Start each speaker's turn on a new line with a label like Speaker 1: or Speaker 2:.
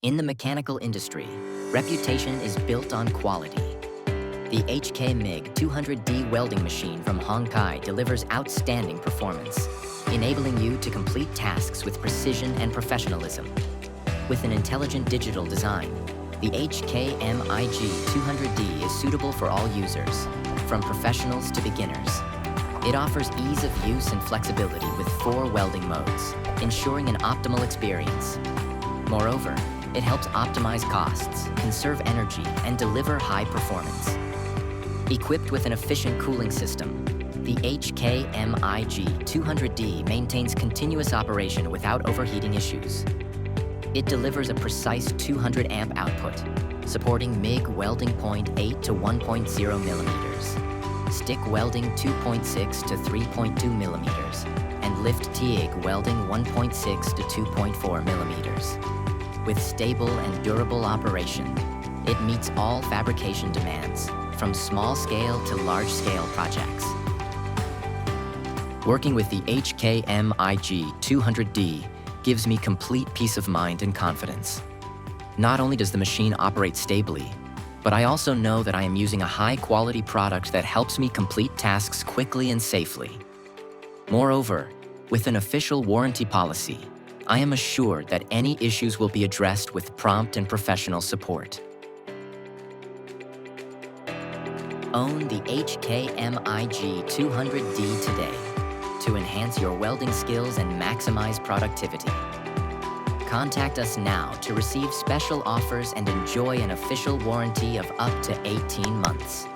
Speaker 1: In the mechanical industry, reputation is built on quality. The HKMIG200D welding machine from Honkai delivers outstanding performance, enabling you to complete tasks with precision and professionalism. With an intelligent digital design, the HKMIG200D is suitable for all users, from professionals to beginners. It offers ease of use and flexibility with 4 welding modes, ensuring an optimal experience. Moreover, it helps optimize costs, conserve energy, and deliver high performance. Equipped with an efficient cooling system, the HKMIG200D maintains continuous operation without overheating issues. It delivers a precise 200 amp output, supporting MIG welding 0.8 to 1.0 millimeters, stick welding 2.6 to 3.2 millimeters, and lift TIG welding 1.6 to 2.4 millimeters. With stable and durable operation, it meets all fabrication demands, from small-scale to large-scale projects. Working with the HKMIG200D gives me complete peace of mind and confidence. Not only does the machine operate stably, but I also know that I am using a high-quality product that helps me complete tasks quickly and safely. Moreover, with an official warranty policy, I am assured that any issues will be addressed with prompt and professional support. Own the HKMIG200D today to enhance your welding skills and maximize productivity. Contact us now to receive special offers and enjoy an official warranty of up to 18 months.